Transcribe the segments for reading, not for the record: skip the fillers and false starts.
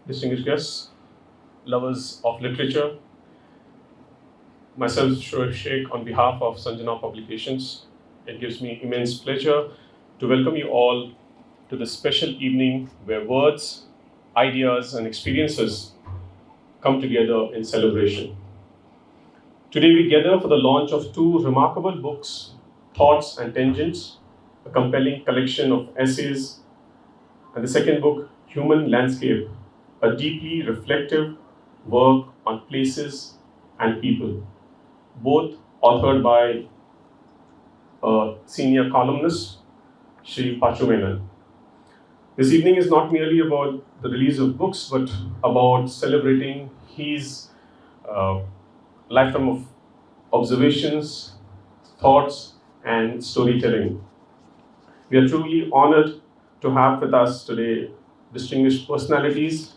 distinguished guests, lovers of literature, myself, Shoaib Sheikh, on behalf of Sanjana Publications, it gives me immense pleasure to welcome you all to this special evening where words, ideas, and experiences come together in celebration. Today we gather for the launch of two remarkable books, Thoughts and Tangents, a compelling collection of essays, and the second book, Human Landscape, a deeply reflective work on places and people, both authored by a senior columnist, Shri Pachu Menon. This evening is not merely about the release of books, but about celebrating his lifetime of observations, thoughts, and storytelling. We are truly honored to have with us today distinguished personalities,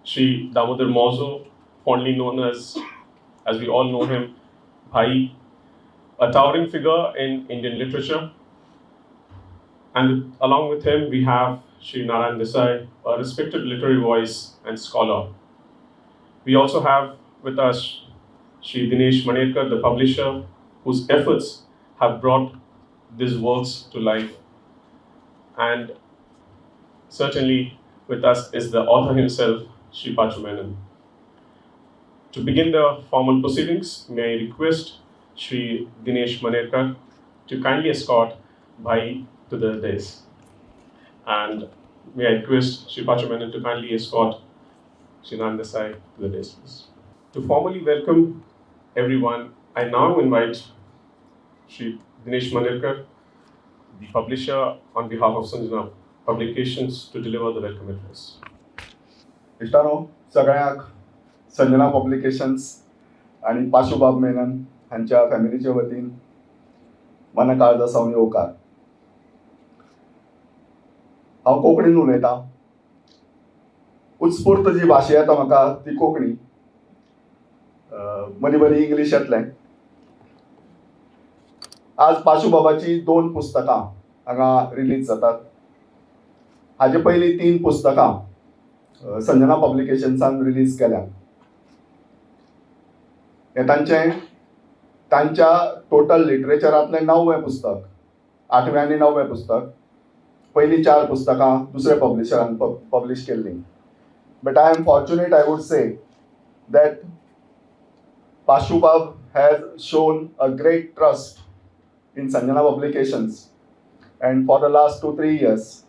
Shri Damodar Mauzo, fondly known as we all know him, Bhai, a towering figure in Indian literature. And along with him, we have Shri Narayan Desai, a respected literary voice and scholar. We also have with us Shri Dinesh Manerkar, the publisher, whose efforts have brought these works to life. And certainly with us is the author himself, Shri Pachu Menon. To begin the formal proceedings, may I request Shri Dinesh Manerkar to kindly escort Bhai to the dais. And may I request Shri Pachu Menon to kindly escort Shri Narayan Desai to the dais, please. To formally welcome everyone, I now invite Shri Dinesh Manerkar, the publisher, on behalf of Sanjana Publications, to deliver the welcome address. इश्टानो सगळ्यांक Sanjana publications आणि पाशुबाब मेनन हांच्या फॅमिलीच्या वतीन मनकाळजा सावन येवकार. हांव कोंकणीन उलयतां. उत्स्फूर्त जी भाशा येता म्हाका ती कोंकणी. मदीं मदीं इंग्लीश येतलें. आज पाशुबाबाची 2 पुस्तकां हांगा रिलीज जातात. हाजे पयलीं 3 पुस्तकां संजना पब्लिकेशन्सान रिलीज केल्या. हें तांच्या टोटल लिटरेचरांतलें 9वें पुस्तक, 8वें आनी 9वें पुस्तक. पयलीं 4 पुस्तकां दुसऱ्या पब्लिशरान पब्लिश केल्लीं. But I am fortunate, I would say, that Pashubab has shown a great trust in Sanjana Publications, and for the last 2-3 years,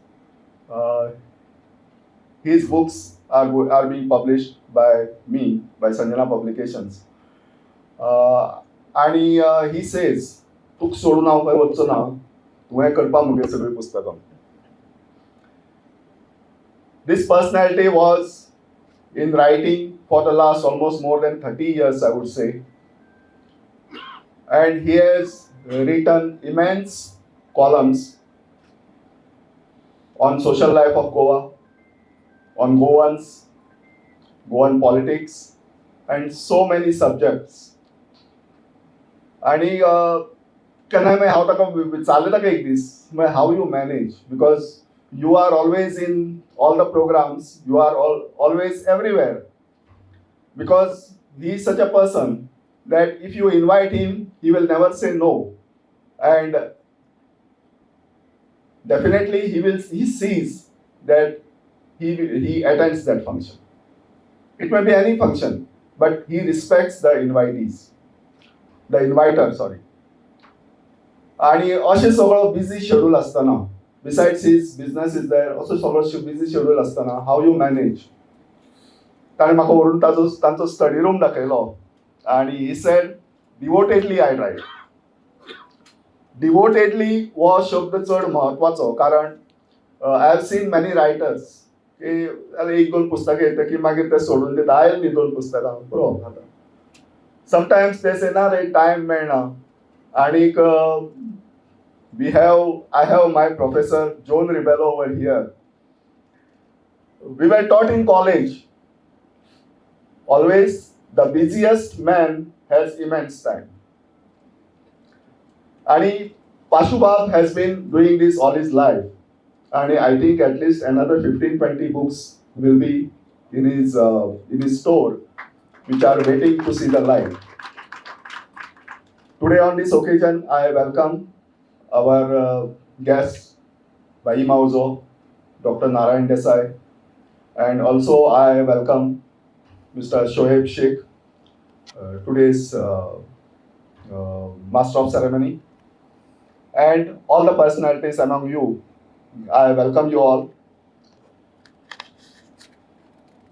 his books are being published by me, by Sanjana Publications. And he says, "तुक सोडून हांव खंय वचचो ना, तुवें करपा मुगे सगळीं पुस्तकां." This personality was in writing for the last almost more than 30 years, I would say. And he has written immense columns on social life of Goa, on Goans, Goan politics, and so many subjects. And केन्नाय मागीर हांव ताका विचारलें ताका एक दीस, मागीर how you manage, because you are always in all the programs, you are always everywhere, because he is such a person that if you invite him, he will never say no, and definitely he sees that he attends that function. It may be any function, but he respects the inviter, sorry. आणि अशें सगळो busy schedule आसतना, besides his business is there, also सगळो busy schedule आसतना, how you manage? ताणें म्हाका व्हरून तांचो स्टडी रूम दाखयलो आणि he said, "Devotedly I write." Devotedly हो शब्द चड म्हत्वाचो, कारण I have seen many writers की 1-2 पुस्तकां येता की मागीर ते सोडून दिता. आयली न्ही 2 पुस्तकां, पुरो जाता. Sometimes they say ना रे टायम मेळना. आनीक I have my professor John Ribello over here. We were taught in college, always the busiest man has immense time. And Pashubab has been doing this all his life. and I think at least another 15-20 books will be in his store, which are waiting to see the light. Today on this occasion, I welcome our guests, Bhai Mauzo, Dr. Narayan Desai, and also I welcome Mr. Shoaib Sheikh, today's Master of Ceremony, and all the personalities among you. I welcome you all.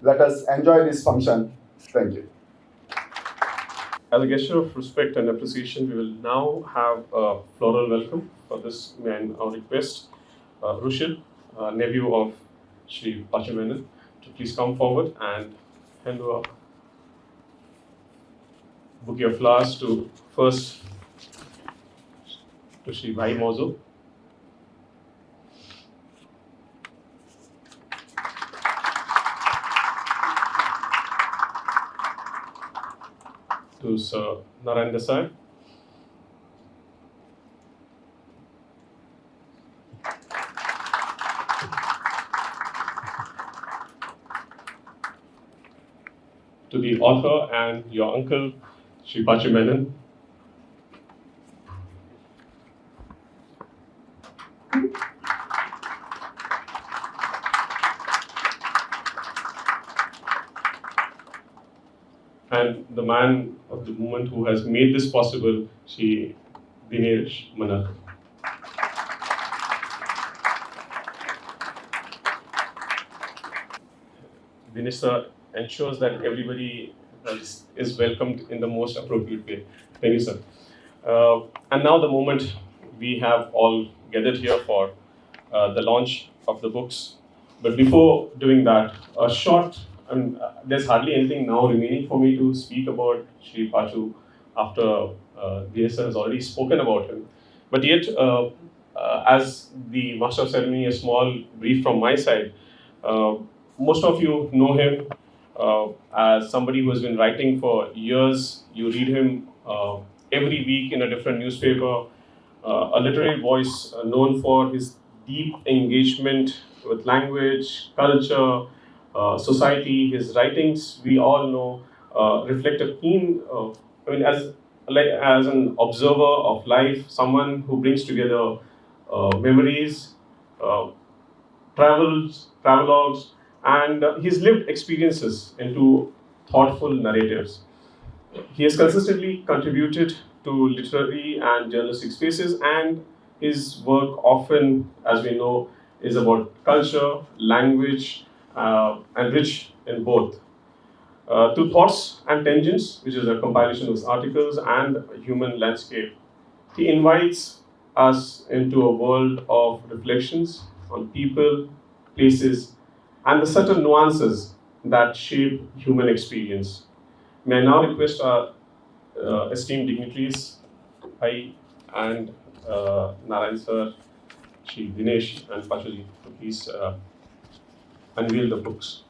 Let us enjoy this function. Thank you. As a gesture of respect and appreciation, we will now have a floral welcome for this man. Our request, Rushil, nephew of Shri Pachu Menon, to please come forward and hand over bouquet of flowers to first to Shri Bhai Mauzo, to Sir Narayan Desai, to the author and your uncle, Shri Pachu Menon, and the man of the movement who has made this possible, Shri Dinesh Manak. Dinesh sir ensures that everybody is welcomed in the most appropriate way. Thank you, sir. And now the moment we have all gathered here for the launch of the books. But before doing that, a short, there's hardly anything now remaining for me to speak about Sri Pachu after DSR has already spoken about him. But yet, as the Master of Ceremony, a small brief from my side. Most of you know him as somebody who has been writing for years. You read him every week in a different newspaper. A literary voice known for his deep engagement with language, culture, society. His writings, we all know, reflect a keen. As an observer of life, someone who brings together memories, uh, travelogues, and his lived experiences into thoughtful narratives. He has consistently contributed to literary and journalistic spaces, and his work often, as we know, is about culture, language, and rich in both. To Thoughts and Tangents, which is a compilation of his articles, and Human Landscape, he invites us into a world of reflections on people, places, and the subtle nuances that shape human experience. May I now request our esteemed dignitaries, Bhai and Narayan sir, Shri Dinesh and Pachuji, to please unveil the books.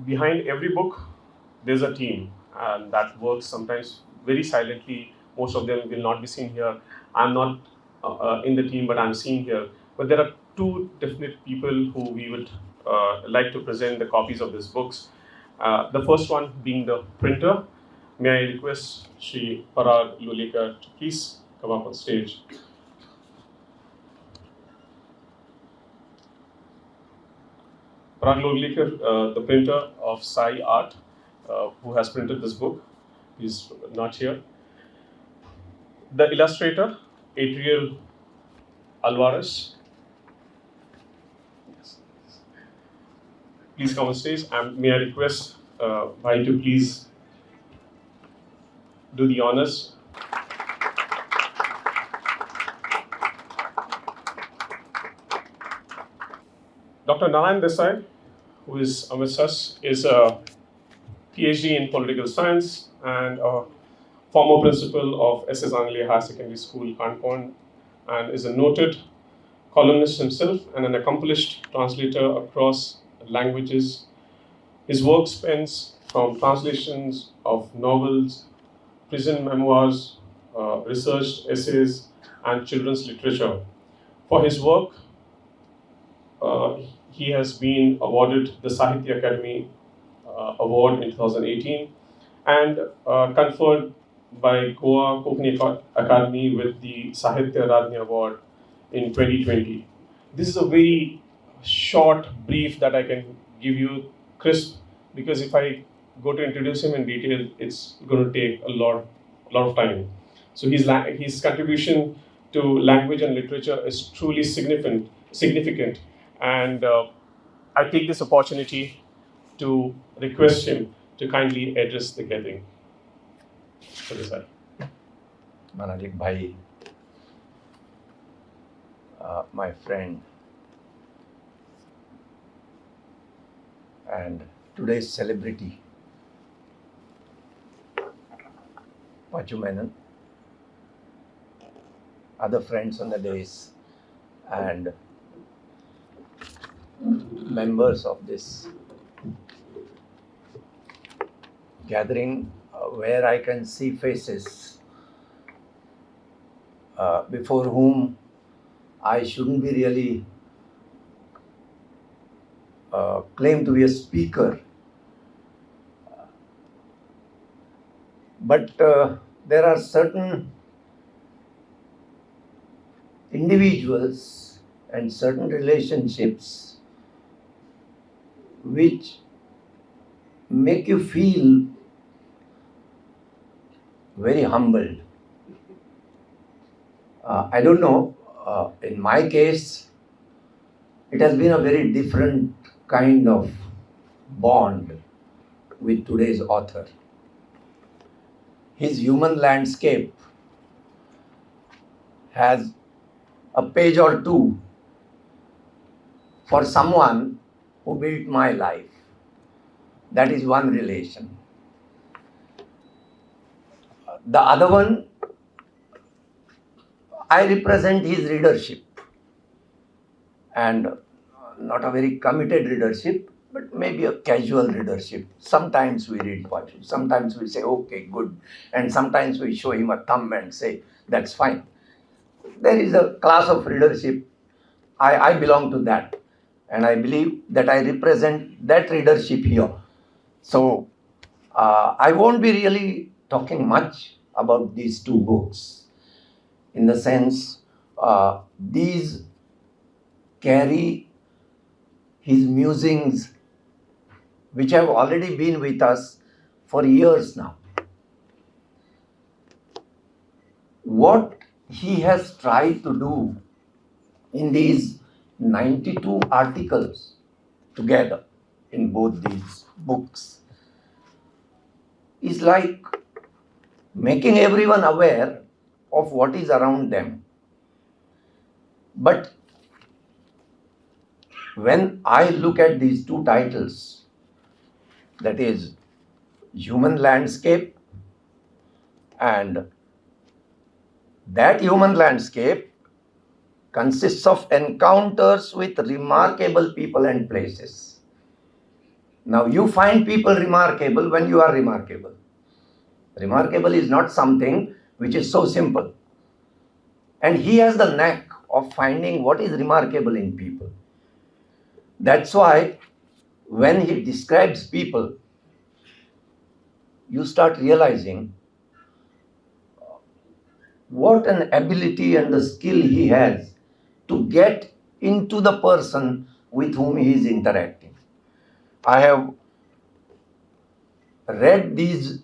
Behind every book, there's a team, and that works sometimes very silently. Most of them will not be seen here. I'm not in the team, but I'm seen here. But there are two definite people who we would like to present the copies of these books. The first one being the printer. May I request Sri Parag Lulekar to please come up on stage. Parag Loglikar, the printer of Sai Art, who has printed this book, is not here. The illustrator, Adriel Alvarez. Please come on stage, and may I request Bhai to please do the honors. Dr. Narayan Desai, who is amidst us, is a PhD in political science and a former principal of SS Anglais Higher Secondary School, Kanpon, and is a noted columnist himself and an accomplished translator across languages. His work spans from translations of novels, prison memoirs, research essays, and children's literature. For his work, he has been awarded the Sahitya Academy Award in 2018 and conferred by Goa Kokani Academy with the Sahitya Radnya Award in 2020. This is a very short brief that I can give you, crisp, because if I go to introduce him in detail, it's going to take a lot of time. So his contribution to language and literature is truly significant, and I take this opportunity to request him to kindly address the gathering. So Desai. Manalik Bhai, my friend, and today's celebrity, Pachu Menon, other friends on the dais, and members of this gathering where I can see faces before whom I shouldn't be really claim to be a speaker. But there are certain individuals and certain relationships which make you feel very humbled. I don't know, in my case, it has been a very different kind of bond with today's author. His human landscape has a page or two for someone who built my life. That is one relation. The other one, I represent his readership, and not a very committed readership, but maybe a casual readership. Sometimes we read Pachu, sometimes we say, okay, good, and sometimes we show him a thumb and say, that's fine. There is a class of readership. I belong to that, and I believe that I represent that readership here. So I won't be really talking much about these two books, in the sense these carry his musings which have already been with us for years now. What he has tried to do in these 92 articles together in both these books is like making everyone aware of what is around them. But when I look at these two titles, that is Human Landscape, and that human landscape consists of encounters with remarkable people and places. Now, you find people remarkable when you are remarkable. Remarkable is not something which is so simple. And he has the knack of finding what is remarkable in people. That's why when he describes people, you start realizing what an ability and the skill he has to get into the person with whom he is interacting. I have read these,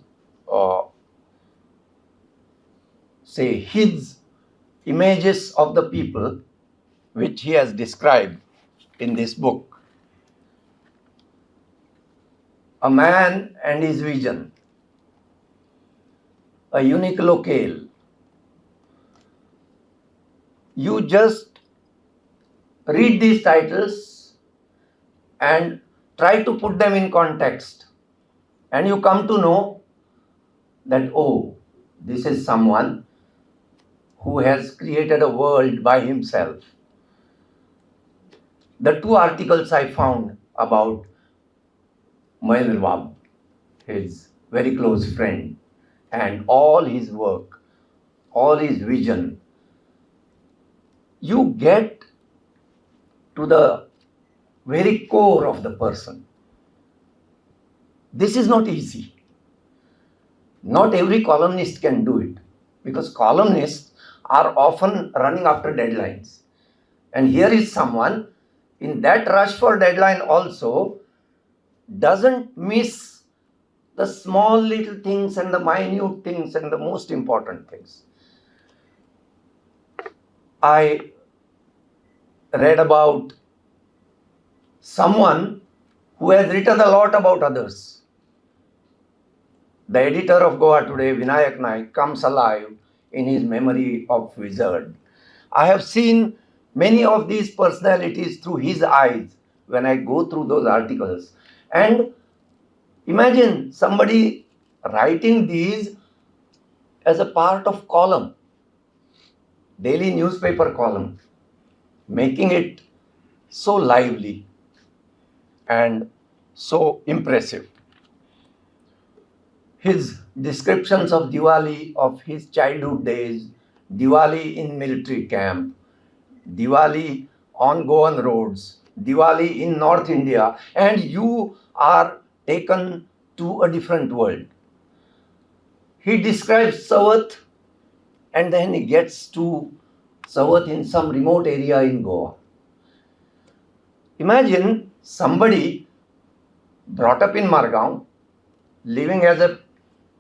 say, his images of the people which he has described in this book. A man and his vision, a unique locale. You just read these titles and try to put them in context, and you come to know that, oh, this is someone who has created a world by himself. The two articles I found about Mahendra, his very close friend, and all his work, all his vision, you get to the very core of the person. This is not easy. Not every columnist can do it, because columnists are often running after deadlines. And here is someone in that rush for deadline also doesn't miss the small little things and the minute things and the most important things. I read about someone who has written a lot about others. The editor of Goa Today, Vinayak Naik, comes alive in his memory of Wizard. I have seen many of these personalities through his eyes when I go through those articles. And imagine somebody writing these as a part of column, daily newspaper column, making it so lively and so impressive. His descriptions of Diwali of his childhood days, Diwali in military camp, Diwali on Goan roads, Diwali in North India, and you are taken to a different world. He describes Savath, and then he gets to Savath in some remote area in Goa. Imagine somebody brought up in Margaon, living as a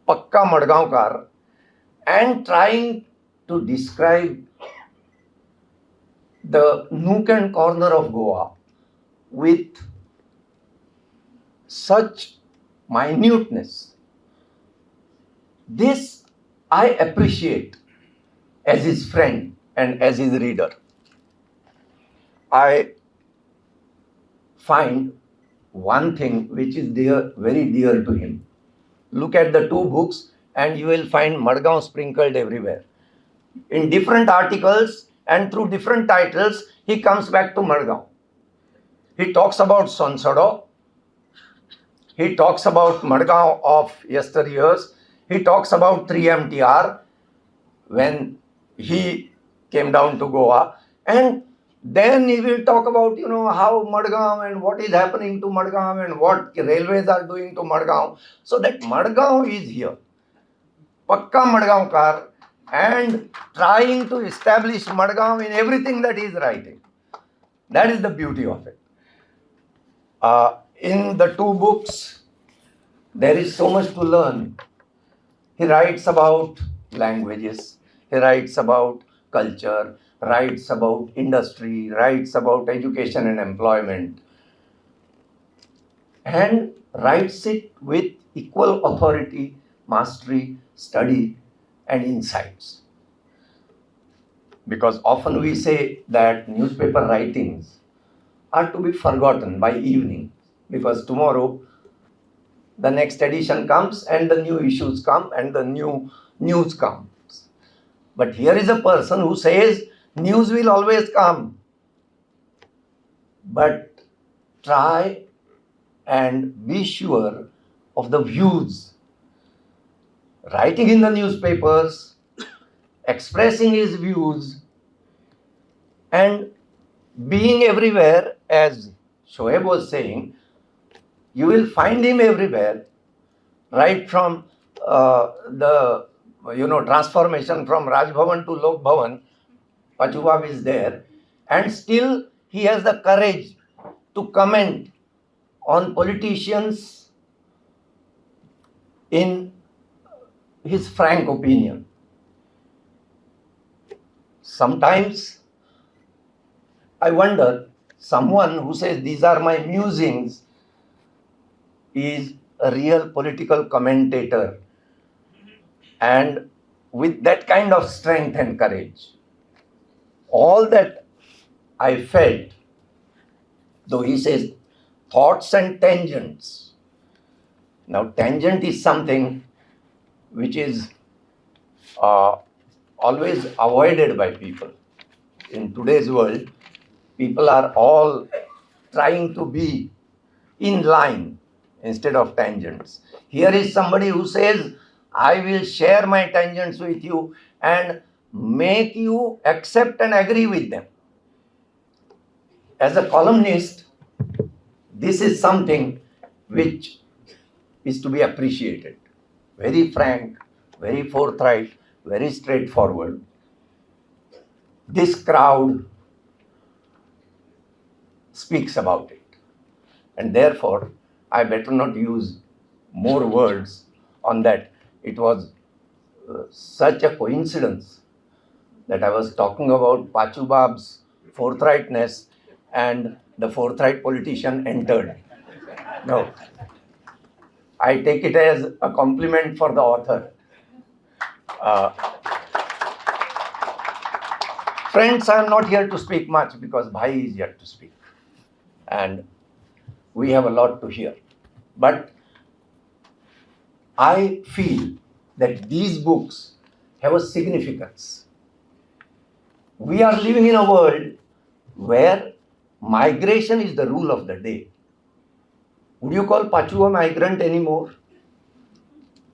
Pakka Madgaonkar, and trying to describe the nook and corner of Goa with such minuteness. This I appreciate as his friend and as his reader. I find one thing which is very dear to him. Look at the two books and you will find Madgaon sprinkled everywhere. In different articles and through different titles, he comes back to Madgaon. He talks about Sonsado. He talks about Madgaon of yesteryears. He talks about 3MTR when he came down to Goa. And then he will talk about, how Madgaon and what is happening to Madgaon and what railways are doing to Madgaon. So that Madgaon is here. Pakka Madgaonkar, and trying to establish Madgaon in everything that he is writing. That is the beauty of it. In the two books, there is so much to learn. He writes about languages, he writes about culture, writes about industry, writes about education and employment, and writes it with equal authority, mastery, study, and insights. Because often we say that newspaper writings are to be forgotten by evening, because tomorrow the next edition comes and the new issues come and the new news comes. But here is a person who says news will always come, but try and be sure of the views. Writing in the newspapers, expressing his views, and being everywhere, as Shoaib was saying, you will find him everywhere, right from the transformation from Raj Bhavan to Lok Bhavan, Pachu Bab is there, and still he has the courage to comment on politicians in his frank opinion. Sometimes I wonder, someone who says these are my musings is a real political commentator, and with that kind of strength and courage. All that I felt, though he says thoughts and tangents. Now, tangent is something which is always avoided by people. In today's world, people are all trying to be in line instead of tangents. Here is somebody who says, I will share my tangents with you and make you accept and agree with them. As a columnist, this is something which is to be appreciated. Very frank, very forthright, very straightforward. This crowd speaks about it. And therefore, I better not use more words on that. It was such a coincidence that I was talking about Pachu Bab's forthrightness and the forthright politician entered. No, I take it as a compliment for the author. Friends, I am not here to speak much because Bhai is yet to speak. And we have a lot to hear. But I feel that these books have a significance. We are living in a world where migration is the rule of the day. Would you call Pachu a migrant anymore?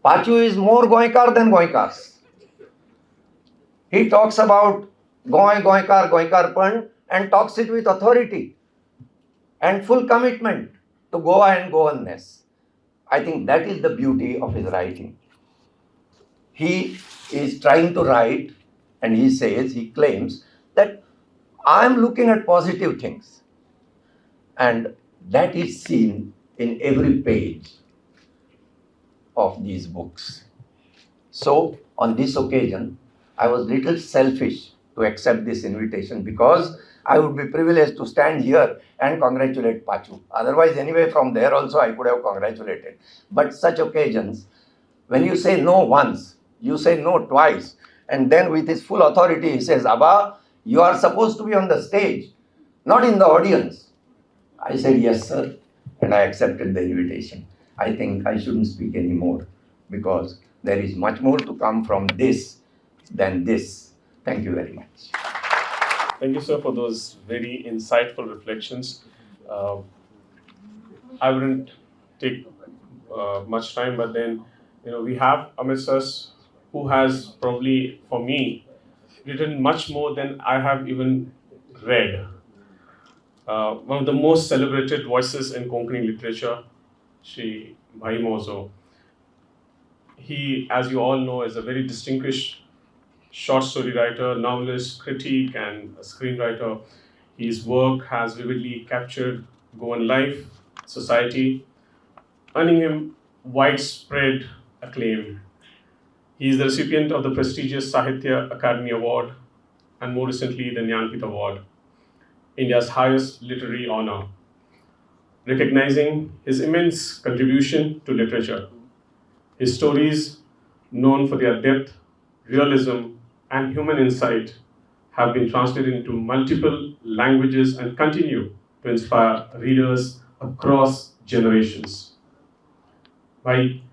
Pachu is more Goikar than Goikars. He talks about Goikar Pan and talks it with authority and full commitment to Goa and Goanness. I think that is the beauty of his writing. He is trying to write, and he claims that I am looking at positive things. And that is seen in every page of these books. So, on this occasion, I was a little selfish to accept this invitation because I would be privileged to stand here and congratulate Pachu. Otherwise, anyway, from there also I could have congratulated. But such occasions, when you say no once, you say no twice, and then with his full authority, he says, Abba, you are supposed to be on the stage, not in the audience. I said, yes, sir, and I accepted the invitation. I think I shouldn't speak anymore because there is much more to come from this than this. Thank you very much. Thank you, sir, for those very insightful reflections. I wouldn't take much time, but then, we have amidst us who has probably, for me, written much more than I have even read. One of the most celebrated voices in Konkani literature, Shri Bhai Mauzo. He, as you all know, is a very distinguished short story writer, novelist, critic, and a screenwriter. His work has vividly captured Goan life, society, earning him widespread acclaim. He is the recipient of the prestigious Sahitya Academy Award and more recently the Jnanpith Award, India's highest literary honor, recognizing his immense contribution to literature. His stories, known for their depth, realism, and human insight, have been translated into multiple languages and continue to inspire readers across generations. Bhai,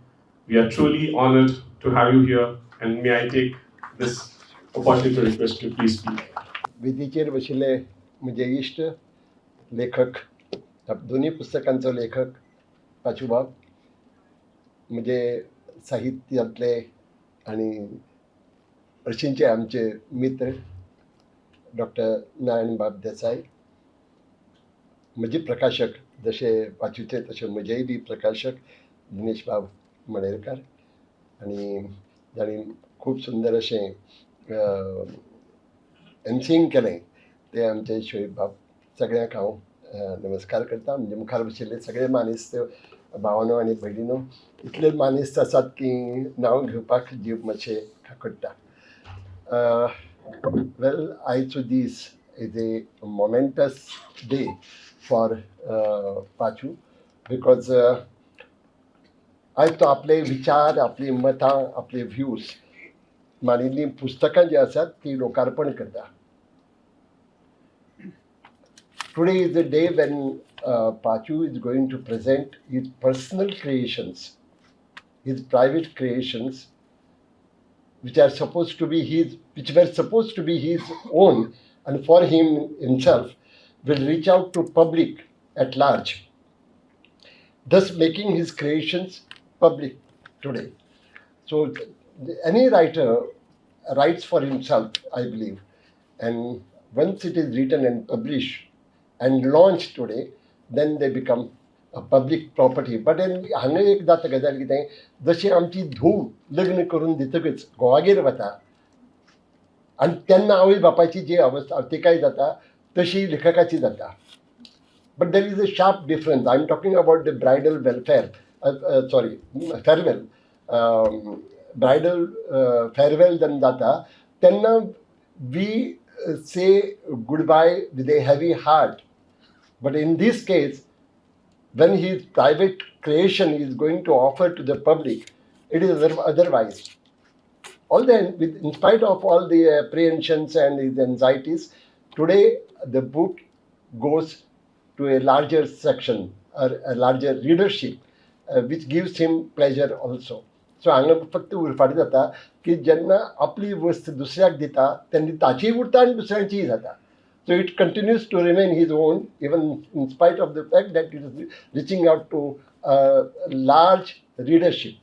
we are truly honored to have you here, and may I take this opportunity to request you please speak. वेदीचेर बशिल्ले म्हजे इश्ट लेखक, दोन्ही पुस्तकांचो लेखक पाचू बाब, म्हजे साहित्यांतले आनी हरशींचे आमचे मित्र डॉक्टर नारायण बाब देसाई, म्हजे प्रकाशक जशे पाचूचे तशे म्हजेय बी प्रकाशक दिनेश बाब मडेरकार, आनी जाणी खूब सुंदर अशें एमसींग केलें तें आमचे शोएब बाब सगळ्यांक हांव नमस्कार करता. म्हणजे मुखार बशिल्ले सगळे मानेस्त भावांनो आनी भयणीनो, इतले मानेस्त आसात की नांव घेवपाक जीव मातशें खाकटता. Well, आयचो दीस is a momentous day for Pachu because आयज तो आपले विचार, आपली मतां, आपले व्ह्यूज मारिल्लीं पुस्तकां जी आसात ती लोकार्पण करता. Today is the day when Pachu is going to present his personal creations, his private creations, which were supposed to be his own, and for himself will reach out to public at large, thus making his creations public today. So any writer writes for himself, I believe, and once it is written and published and launched today, then they become a public property. But हांगा एक जाता गजाल कितें, जशी आमची धूव लग्न करून दितकच घोवागेर वता आनी तेन्ना आवय बापायची जी अवस्था ती काय जाता तशी लेखकाची जाता. But there is a sharp difference. I'm talking about the bridal welfare, farewell. Bridal farewell then data. Then we say goodbye with a heavy heart. But in this case, when his private creation is going to offer to the public, it is otherwise. In spite of all the apprehensions and his anxieties, today the book goes to a larger section or a larger readership, which gives him pleasure also. So हांगा फक्त उरफाट जाता की जेन्ना आपली वस्त दुसऱ्याक दिता तेन्ना ताचीय उरता आनी दुसऱ्यांचीय जाता. So it continues to remain his own, even in spite of the fact that it is reaching out to a large readership.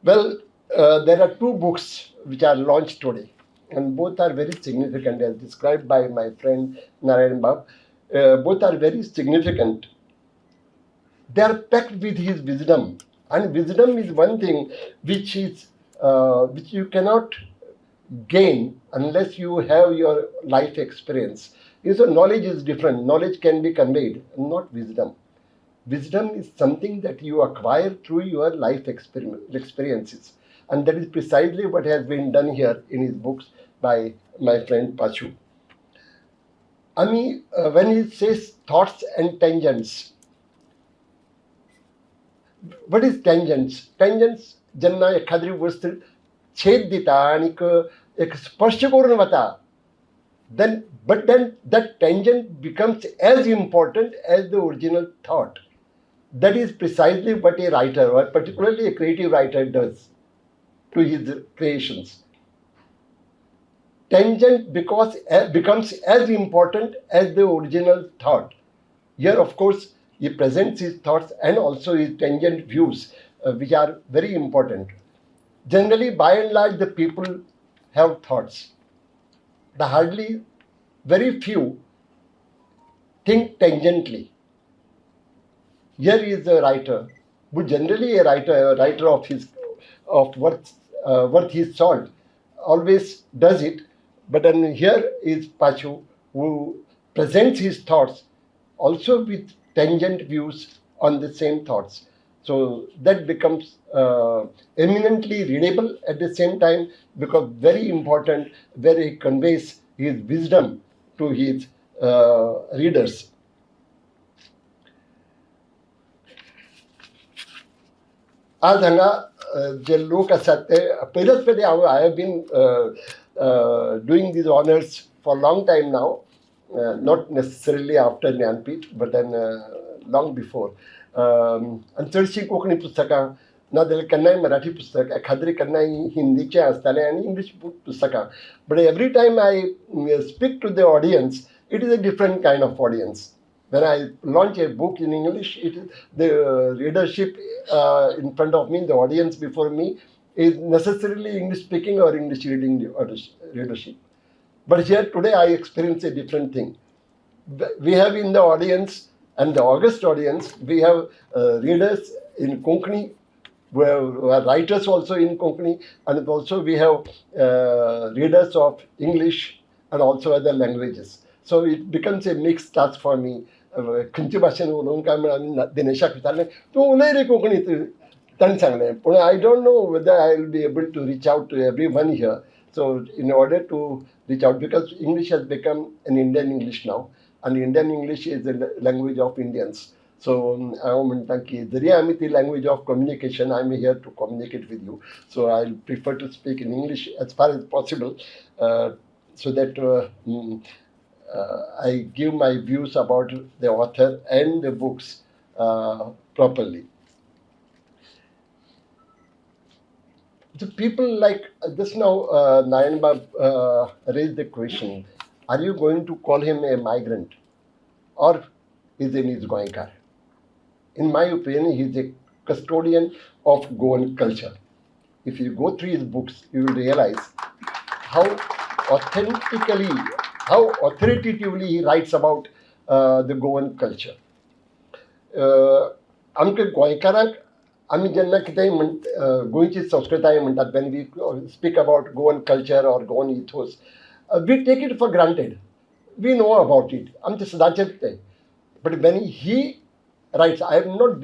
Well, there are two books which are launched today, and both are very significant, as described by my friend Narayan Bab. Both are very significant. They are packed with his wisdom, and wisdom is one thing which you cannot gain unless you have your life experience. So knowledge is different. Knowledge can be conveyed, not wisdom. Wisdom is something that you acquire through your life experiences, and that is precisely what has been done here in his books by my friend Pachu. When he says thoughts and tangents, what is tangents? Tangents जेन्ना एखादी वस्त छेद दिता आणि एक स्पर्श करून वता, then that tangent becomes as important as the original thought. That is precisely what a writer, or particularly a creative writer, does to his creations. Tangent becomes as important as the original thought. Here, of course, he presents his thoughts and also his tangent views, which are very important. Generally, by and large, the people have thoughts. Very few think tangently. Here is a writer who generally a writer of worth his salt, always does it. But then here is Pachu, who presents his thoughts also with tangent views on the same thoughts. So that becomes eminently readable at the same time, because very important, where he conveys his wisdom to his readers. आज हांगा जे लोक आसात ते पयलेच फावटी I have been doing these honors for a long time now, not necessarily after Jnanpith, but then long before. आनी चडशीं कोंकणी पुस्तकां नाजाल्यार केन्नाय मराठी पुस्तक, एखाद्री केन्नाय हिंदीचें आसतालें आनी इंग्लीश पुस्तकां. But every time I speak to the audience, it is a different kind of audience. When I launch a book in English, the readership in front of me, the audience before me, is necessarily English speaking or English reading readership. But here today I experience a different thing. We have in the audience, and the august audience, we have readers in Konkani, who are writers also in Konkani, and also we have readers of English and also other languages. So it becomes a mixed task for me. खंयची भाशेन उलोवंक काय म्हण आमी दिनेशाक विचारलें तूं उलय रे कोंकणीत ताणें सांगलें पूण I don't know whether I will be able to reach out to everyone here. So in order to reach out, because English has become an Indian English now, and Indian English is the language of Indians. So हांव म्हणटा की जरी आमी ती language of communication, I'm here to communicate with you. So I'll prefer to speak in English as far as possible, so that I give my views about the author and the books properly. The people like just now, Narayan raised the question: are you going to call him a migrant, or is he his Goenkar? In my opinion, he is a custodian of Goan culture. If you go through his books, you will realize how authentically, how authoritatively he writes about the Goan culture. आमकां गोंयकारांक आमी जेन्ना कितेंय गोंयची संस्कृताय म्हणटात, when we speak about Goan culture or Goan ethos, we take it for granted. We know about it. आमचें सदांचेंच तें. But when he writes, I am not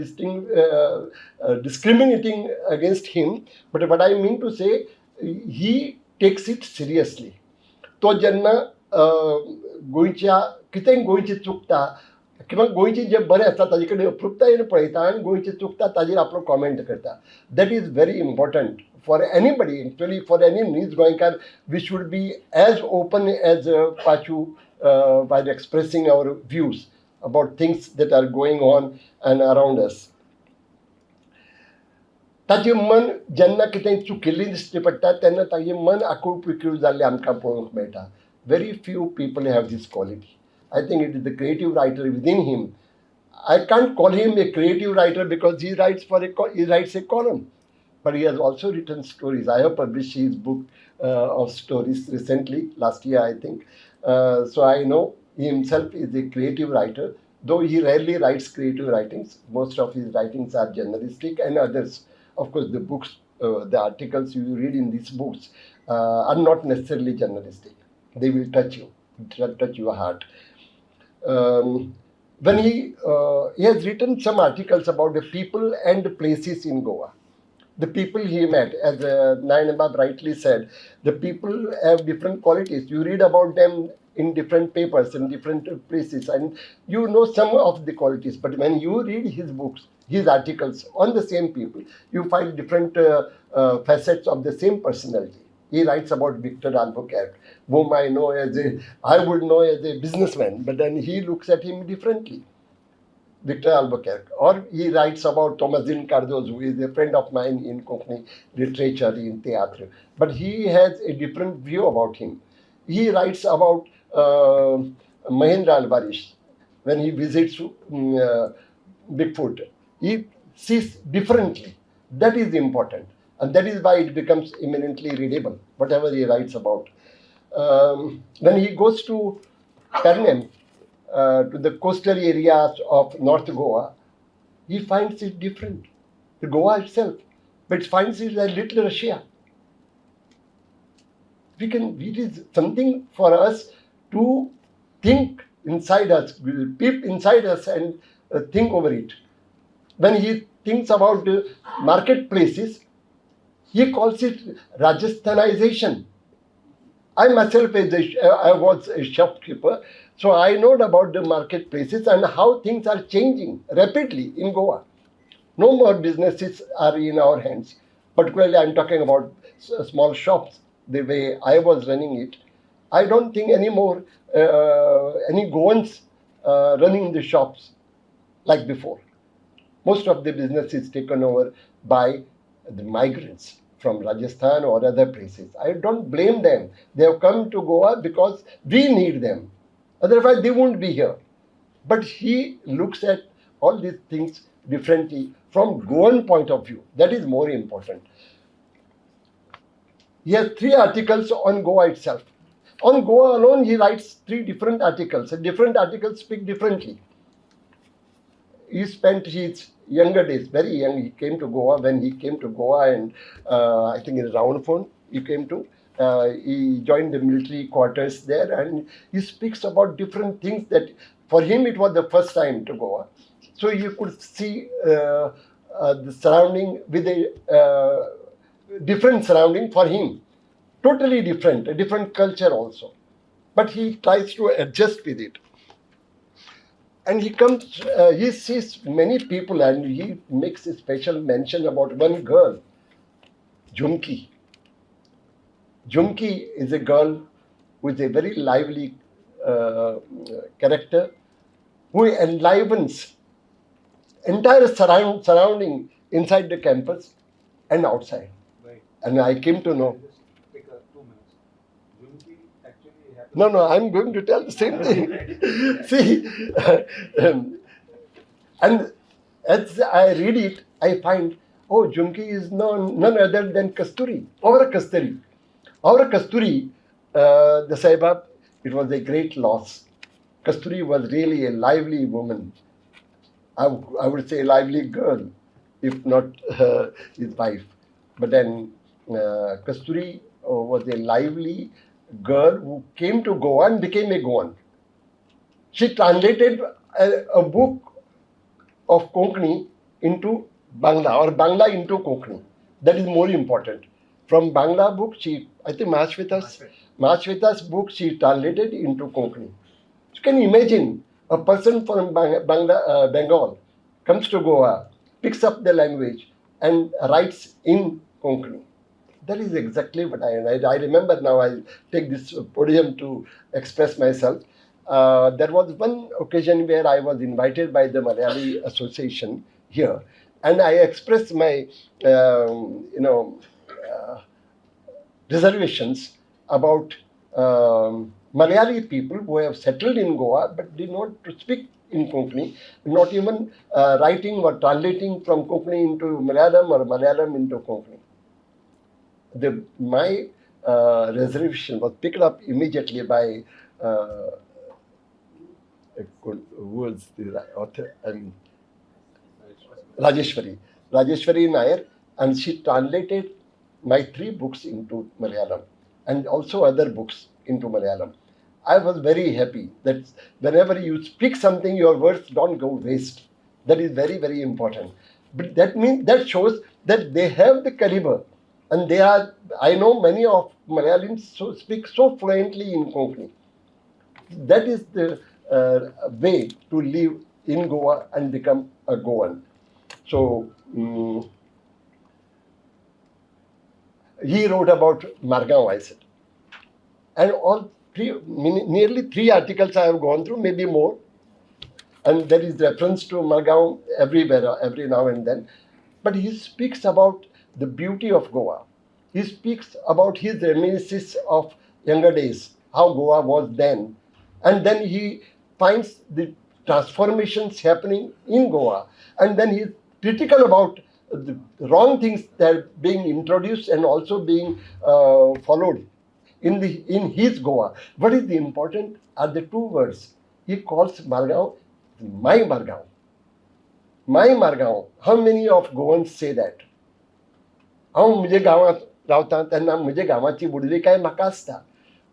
discriminating against him, but what I mean to say, he takes it seriously. तो जेन्ना गोंयच्या कितेंय गोंयचें चुकता किंवा गोंयचें जें बरें आसता ताजे कडेन अप्रूपतायेन पळयता आनी गोंयचें चुकता ताजेर आपलो कॉमेंट करता. That is very important for anybody. Actually for any नीज गोंयकार we should be as open as Pachu while expressing our views about things that are going on and around us. ताजें मन जेन्ना कितेंय चुकिल्लें दिश्टी पडटा तेन्ना ताजें मन आकूळ पिकूळ जाल्लें आमकां पळोवंक मेळटा. Very few people have this quality. I think it is the creative writer within him. I can't call him a creative writer because he writes a column, but he has also written stories. I have published his book of stories recently, last year I think. So I know he himself is a creative writer, though he rarely writes creative writings. Most of his writings are journalistic, and others, of course, the books, the articles you read in these books are not necessarily journalistic. They will touch you, touch your heart. When he has written some articles about the people and places in Goa. The people he met, as Narayan rightly said, the people have different qualities. You read about them in different papers, in different places, and you know some of the qualities. But when you read his books, his articles on the same people, you find different facets of the same personality. He writes about Victor Albuquerque, whom I would know as a businessman, but then he looks at him differently. Victor Albuquerque. Or he writes about Thomasin Cardozo, who is a friend of mine in Konkani literature, in theatre. But he has a different view about him. He writes about Mahendra Alvarez when he visits Bigfoot. He sees differently. That is important. And that is why it becomes eminently readable, whatever he writes about. When he goes to Pernem, to the coastal areas of North Goa, he finds it different. The Goa itself, but finds it like little Russia. It is something for us to think inside us, peep inside us and think over it. When he thinks about the marketplaces, he calls it Rajasthanization. I myself I was a shopkeeper, so I know about the marketplaces and how things are changing rapidly in Goa. No more businesses are in our hands. Particularly, I'm talking about small shops, the way I was running it. I don't think anymore any Goans running the shops like before. Most of the business is taken over by the migrants from Rajasthan or other places. I don't blame them. They have come to Goa because we need them. Otherwise, they won't be here. But he looks at all these things differently from Goan point of view. That is more important. He has 3 articles on Goa itself. On Goa alone, he writes 3 different articles, and different articles speak differently. he spent his younger days, very young. He came to Goa. When he came to Goa, and I think in Roundphone, he came to. He joined the military quarters there, and he speaks about different things that for him it was the first time to Goa. So you could see the surrounding with a different surrounding for him, totally different, a different culture also. But he tries to adjust with it. And he comes, he sees many people, and he makes a special mention about one girl, Jumki. Jumki is a girl with a very lively character who enlivens entire surrounding inside the campus and outside. Right. And I came to know. Just take 2 minutes. Jumki actually happens. No, I'm going to tell the same thing. See, and as I read it, I find, oh, Jumki is none other than Kasturi, our Kasturi. Our Kasturi, the Saibab, it was a great loss. Kasturi was really a lively woman. I would say a lively girl, if not his wife. But then Kasturi was a lively girl who came to Goa and became a Goan. She translated a book of Konkani into Bangla, or Bangla into Konkani. That is more important. From Bangla book, I think Mahashweta's book, she translated into Konkani. You can imagine a person from Bengal comes to Goa, picks up the language and writes in Konkani. That is exactly what I remember now. I take this podium to express myself. There was one occasion where I was invited by the Malayali Association here, and I expressed my, reservations about Malayali people who have settled in Goa but did not speak in Konkani, not even writing or translating from Konkani into Malayalam or Malayalam into Konkani. My reservation was picked up immediately by who was the author? Rajeshwari Nair, and she translated my 3 books into Malayalam and also other books into Malayalam. I was very happy that whenever you speak something, your words don't go waste. That is very, very important. But that shows that they have the caliber, and they are. I know many of Malayalians speak so fluently in Konkani. That is the way to live in Goa and become a Goan. So he wrote about Margao, I said, and nearly 3 articles I have gone through, maybe more, and there is reference to Margao everywhere, every now and then. But he speaks about the beauty of Goa. He speaks about his reminiscences of younger days, how Goa was then, and then he finds the transformations happening in Goa, and then he's critical about the wrong things that are being introduced and also being followed in his Goa. What is the important are the 2 words. He calls Margao my Margao. My Margao. How many of Goans say that? हांव म्हज्या गांवांत रावता तेन्ना म्हज्या गांवाची बुडली काय म्हाका आसता,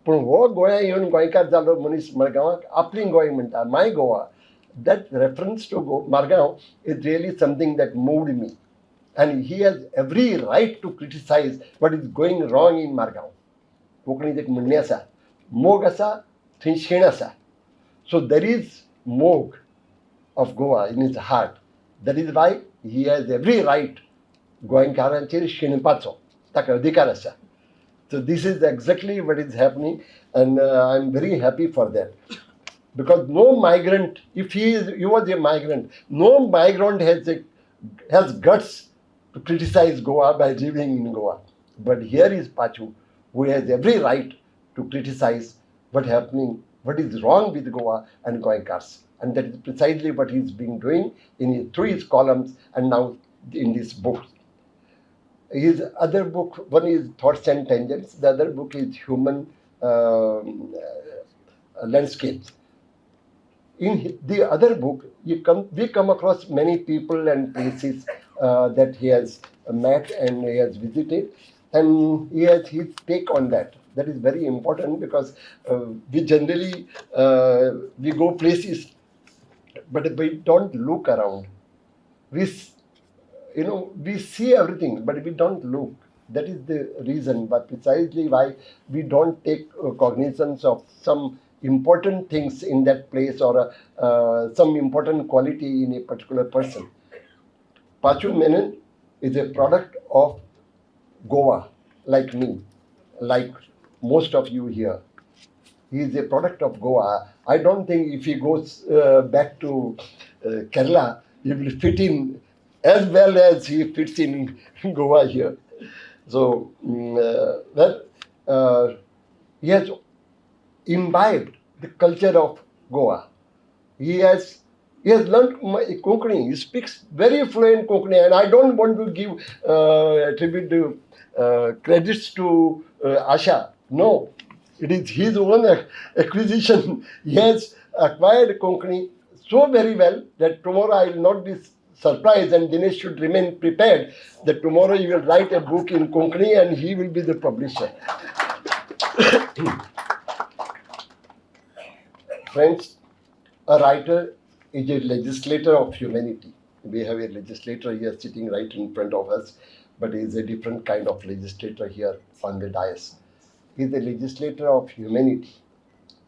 पूण हो गोंया येवन गोंयकार जालो मनीस मडगांवाक आपली गोंय म्हणटा, my Goa. That reference to Margao is really something that moved me. And he has every right to criticize what is going wrong in Margao. कोंकणीत एक म्हणणें आसा, मोग आसा थंय शेण आसा. So there is moog of Goa in his heart. That is why he has every right गोंयकारांचेर शेणपाचो, ताका अधिकार आसा. So this is exactly what is happening, and I'm very happy for that. Because no migrant, if he was a migrant, no migrant has guts to criticize Goa by living in Goa. But here is Pachu, who has every right to criticize what is wrong with Goa and Goenkars. And that is precisely what he's been doing through his columns and now in this book. His other book, one is Thoughts and Tangents, the other book is Human Landscapes. in the other book, we come across many people and places that he has met and he has visited, and he has his take on that. That is very important because we generally we go places, but we don't look around. We we see everything, but we don't look. That is the reason, but precisely why we don't take cognizance of some important things in that place, or some important quality in a particular person. Pachu Menon is a product of Goa, like me, like most of you here. He is a product of Goa. I don't think if he goes back to Kerala, he will fit in as well as he fits in Goa here. So, he has imbibed the culture of Goa. He has learned Konkani. He speaks very fluent Konkani, and I don't want to give attribute credits to Asha. No, it is his own acquisition. He has acquired Konkani so very well that tomorrow I will not be surprised, and Dinesh should remain prepared that tomorrow he will write a book in Konkani and he will be the publisher. Friends, a writer is a legislator of humanity. We have a legislator here sitting right in front of us, but he is a different kind of legislator here on the dais. He is a legislator of humanity.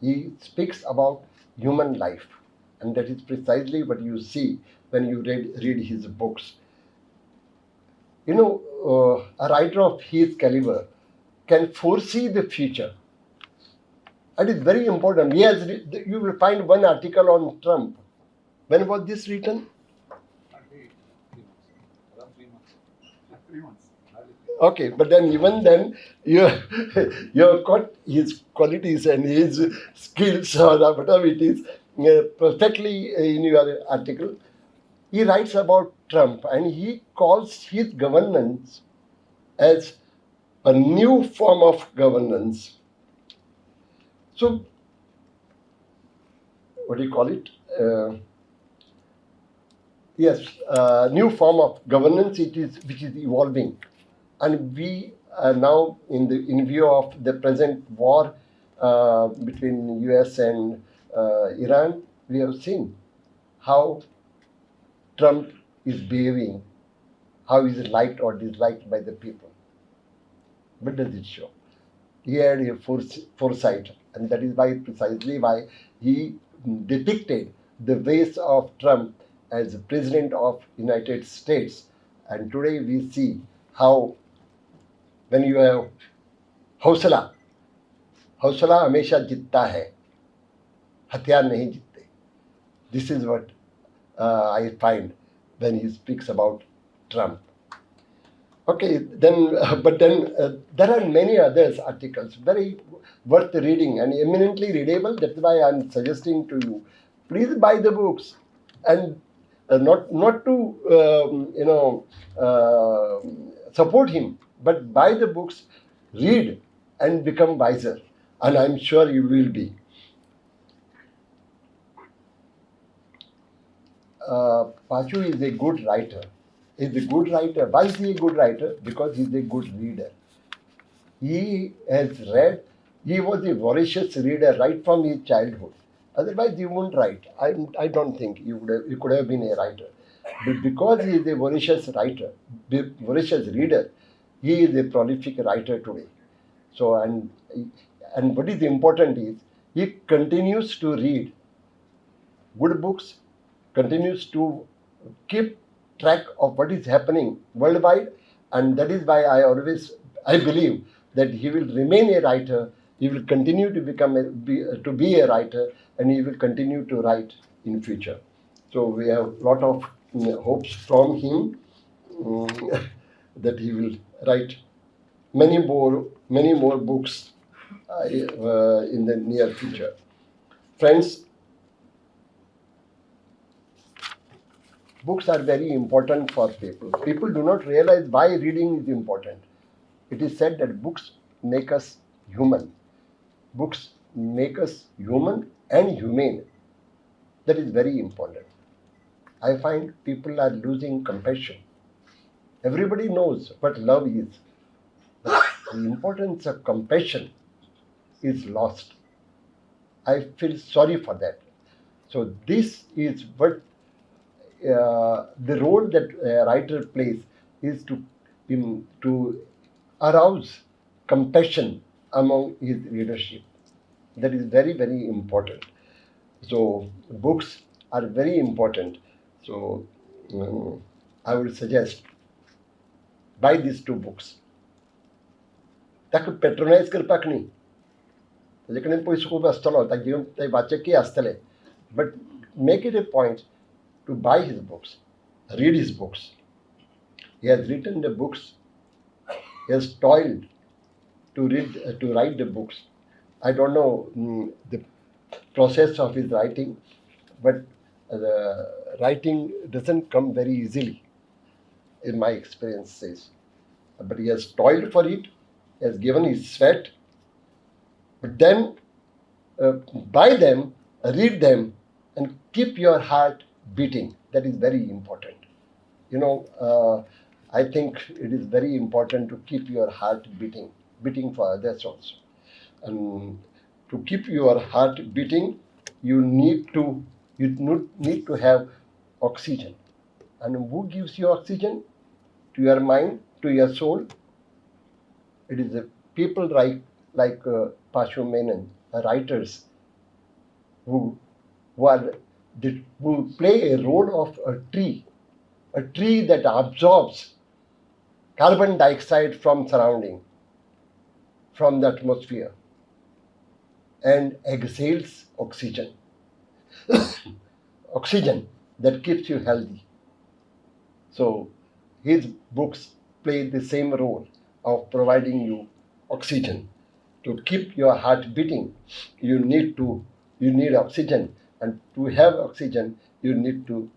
He speaks about human life, and that is precisely what you see when you read his books. A writer of his caliber can foresee the future. It is very important. You will find one article on Trump. When was this written? Hardly 3 months. Around 3 months. 3 months. Hardly 3 months. Okay, but then even then, you have got his qualities and his skills or whatever it is perfectly in your article. He writes about Trump and he calls his governance as a new form of governance. So, what do you call it? New form of governance which is evolving, and we are now in view of the present war between US and Iran. We have seen how Trump is behaving, how he is liked or disliked by the people. What does it show? He had a foresight, and that is precisely why he depicted the ways of Trump as president of United States. And today we see how when you have हौसला हमेशा जीतता है, हथियार नहीं जीतते. This is what I find when he speaks about Trump. Okay, then there are many others articles very worth reading and eminently readable. That's why I'm suggesting to you, please buy the books, and not to support him, but buy the books, read, and become wiser. And I'm sure you will be. Pachu is a good writer. He's a good writer. Why is he a good writer? Because he's a good reader. He has read. He was a voracious reader right from his childhood. Otherwise, he wouldn't write. I don't think he could have been a writer. But because he is a voracious writer, voracious reader, he is a prolific writer today. So, and what is important is he continues to read good books, continues to keep track of what is happening worldwide, and that is why I believe that he will remain a writer. He will continue to be a writer, and he will continue to write in future. So we have a lot of hopes from him that he will write many more books in the near future. Friends, books are very important for people. People do not realize why reading is important. It is said that books make us human. Books make us human and humane. That is very important. I find people are losing compassion. Everybody knows what love is, but the importance of compassion is lost. I feel sorry for that. So this is what the role that a writer plays is to arouse compassion among his readership. That is very, very important. So books are very important. So I would suggest buy these two books. ताका patronise करपाक न्ही, ताजे कडेन पयसो खूब आसतलो, ताका घेवन ते वाचकी आसतले, but make it A point to buy his books, read his books. He has written the books. He has toiled to write the books. I don't know the process of his writing, but the writing doesn't come very easily, in my experience says. But he has toiled for it. He has given his sweat. But then buy them, read them, and keep your heart beating. That is very important. I think it is very important to keep your heart beating for others also. And to keep your heart beating, you need to have oxygen. And who gives you oxygen? To your mind, to your soul. It is the people like Pachu Menon, writers who play a role of a tree that absorbs carbon dioxide from surrounding, from the atmosphere, and exhales oxygen. Oxygen that keeps you healthy. So his books play the same role of providing you oxygen. To keep your heart beating, you need oxygen. And to have oxygen, you need to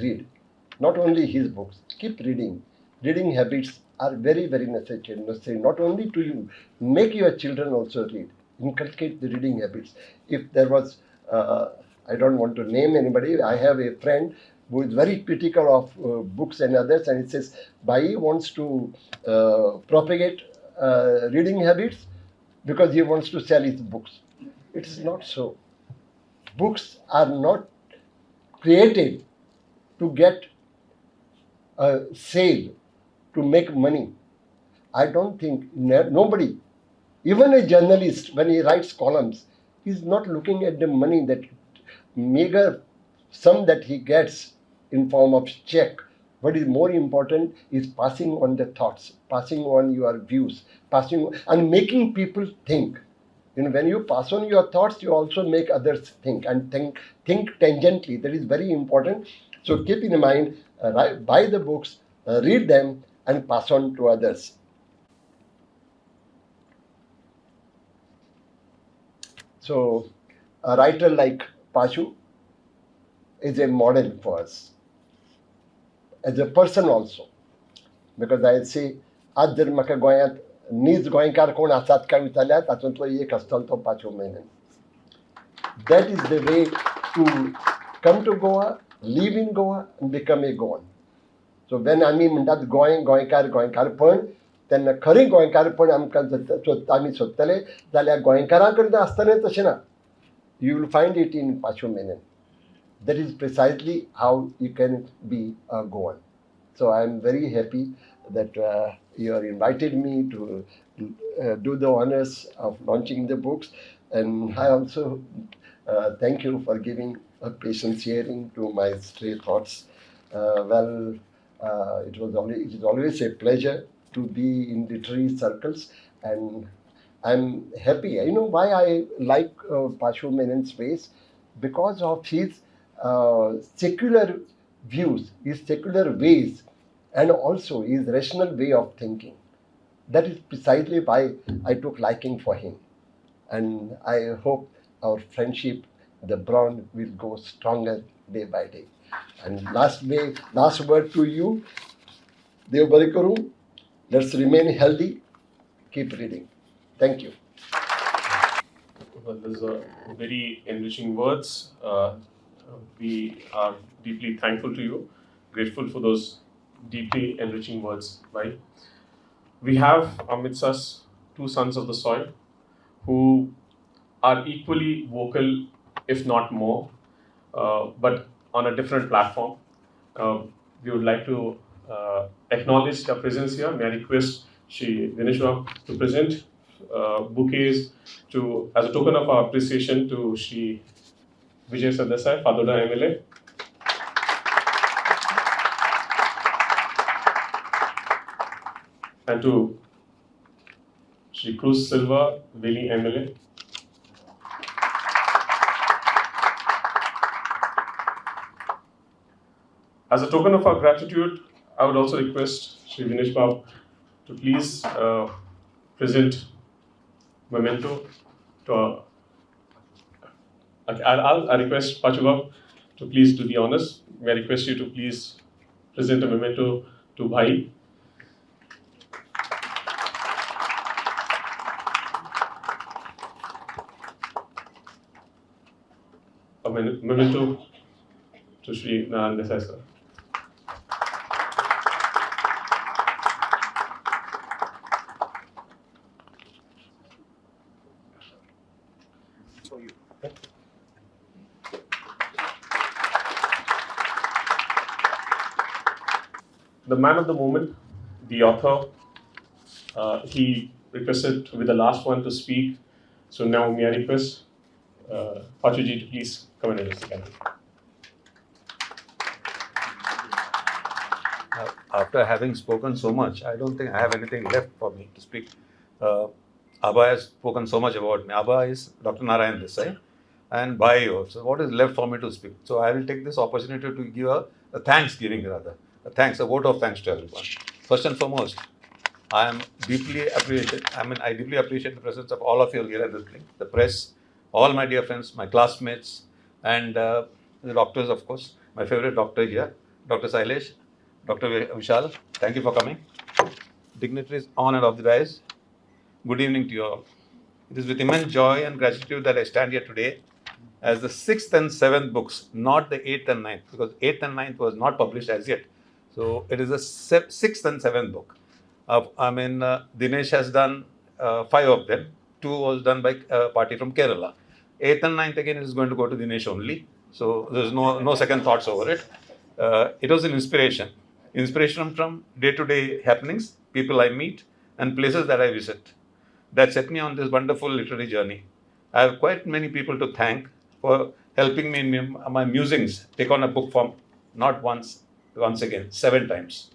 read. Not only his books, keep reading. Reading habits are very, very necessary. Not only to you, make your children also read. Inculcate the reading habits. If there was, I don't want to name anybody, I have a friend who is very critical of books and others, and he says, Bhai wants to propagate reading habits because he wants to sell his books. It is not so. Books are not created to get a sale, to make money. I don't think nobody, even a journalist, when he writes columns, is not looking at the money, that meager sum that he gets in form of check. What is more important is passing on the thoughts, passing on your views, and making people think. When you pass on your thoughts, you also make others think, and think tangentially. That is very important. So keep in mind, buy the books, read them, and pass on to others. So a writer like Pachu is a model for us, as a person also. Because I say, आज जर म्हाका गोंयांत नीज गोंयकार कोण आसात काय विचारल्यार तातूंतलो एक आसतलो तो पाचू Menon. That is the way to come to Goa, live in Goa, and become a Goan. So when आमी म्हणटात गोंयकारपण, तेन्ना खरें गोंयकारपण आमी सोदतले जाल्यार गोंयकारां कडेन आसतलें तशें ना. You will find it in Pachu Menon. That is precisely how you can be a Goan. So I am very happy that you have invited me to do the honors of launching the books, and I also thank you for giving a patient hearing to my stray thoughts. It is always a pleasure to be in literary circles, and I'm happy. You know why I like Pachu Menon's ways? Because of his secular views, his secular ways, and also his rational way of thinking. That is precisely why I took liking for him. And I hope our friendship, the bond, will go stronger day by day. And last word to you, Dev Bari Karu. Let's remain healthy. Keep reading. Thank you. Well, those are very enriching words. We are deeply thankful to you, grateful for those deeply enriching words, right? We have amidst us two sons of the soil who are equally vocal, if not more, but on a different platform. We would like to acknowledge their presence here. May I request Shri Dineshwar to present bouquets as a token of our appreciation to Shri Vijay Sadesai, Padoda MLA. And to Shri Cruz Silva, Vili MLA. As a token of our gratitude, I would also request Shri Dinesh Babu to please present memento to our. I'll request Pachu Babu to please do the honors. May I request you to please present a memento to Bhai. A memento to Shri Narayan Desai sir. The man of the moment, the author, he requested to be the last one to speak. So now may I request Pachuji to please come and address the gathering. After having spoken so much, I don't think I have anything left for me to speak. Abha has spoken so much about me. Abha is Dr. Narayan Desai and Bhai also. What is left for me to speak? So I will take this opportunity to give a thanksgiving rather. A vote of thanks to everyone. First and foremost, I deeply appreciate the presence of all of you here at this thing, the press, all my dear friends, my classmates, and the doctors, of course. My favorite doctor here, Dr. Sailesh, Dr. Vishal, thank you for coming. Dignitaries on and off the dais, good evening to you all. It is with immense joy and gratitude that I stand here today as the 6th and 7th books, not the 8th and 9th, because 8th and 9th was not published as yet. So it is the 6th and 7th book. Dinesh has done 5 of them. 2 was done by a party from Kerala. 8th and 9th again is going to go to Dinesh only. So there's no second thoughts over it. It was an inspiration from day-to-day happenings, people I meet, and places that I visit, that set me on this wonderful literary journey. I have quite many people to thank for helping me in my musings take on a book form, not once again, 7 times.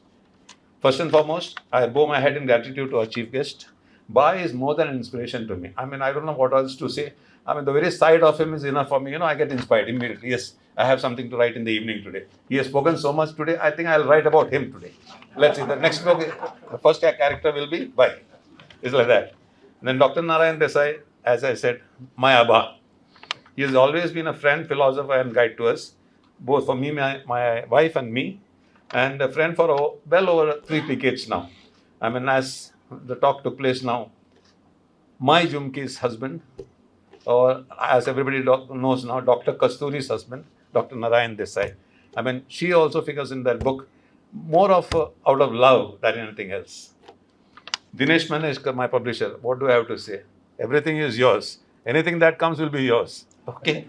First and foremost, I bow my head in gratitude to our chief guest. Bhai is more than an inspiration to me. I don't know what else to say. The very sight of him is enough for me. I get inspired immediately. Yes, I have something to write in the evening today. He has spoken so much today, I think I'll write about him today. Let's see, the next book, the first character will be Bhai. It's like that. And then Dr. Narayan Desai, as I said, my Abha. He has always been a friend, philosopher, and guide to us, both for me, my wife, and me, and a friend for well over 3 decades now. As the talk took place now, my Jumki's husband, or as everybody knows now, Dr. Kasturi's husband, Dr. Narayan Desai. She also figures in that book more of out of love than anything else. Dinesh Menon is my publisher. What do I have to say? Everything is yours. Anything that comes will be yours. Okay.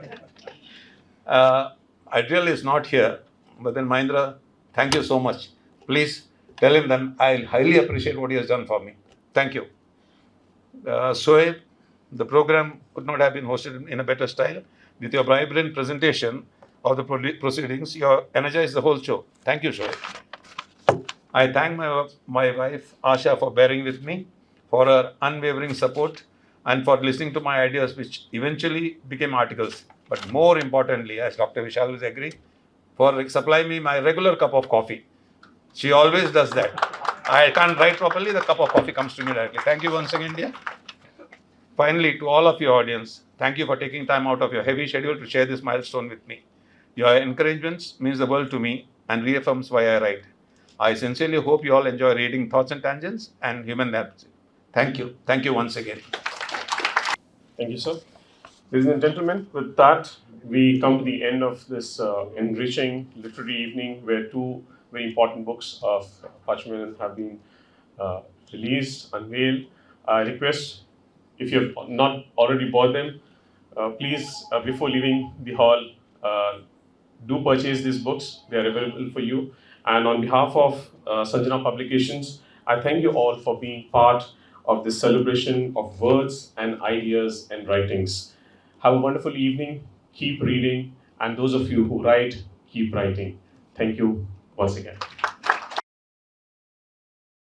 Adriel is not here, but then Mahindra, thank you so much. Please tell him that I highly appreciate what he has done for me. Thank you. Soeb, the program could not have been hosted in a better style. With your vibrant presentation of the proceedings, you energized the whole show. Thank you, Soeb. I thank my wife, Asha, for bearing with me, for her unwavering support, and for listening to my ideas, which eventually became articles. But more importantly, as Dr. Vishal will agree, for supplying me my regular cup of coffee. She always does that. I can't write properly, the cup of coffee comes to me directly. Thank you once again, dear. Finally, to all of your audience, thank you for taking time out of your heavy schedule to share this milestone with me. Your encouragements means the world to me and reaffirms why I write. I sincerely hope you all enjoy reading Thoughts and Tangents and Human Narrative. Thank you. Thank you once again. Thank you, sir. Ladies and gentlemen, with that, we come to the end of this enriching literary evening where two very important books of Pachu Menon have been released, unveiled. I request, if you have not already bought them, please, before leaving the hall, do purchase these books. They are available for you. And on behalf of Sanjana Publications, I thank you all for being part of this celebration of words and ideas and writings. Have a wonderful evening. Keep reading. And those of you who write, keep writing. Thank you once again.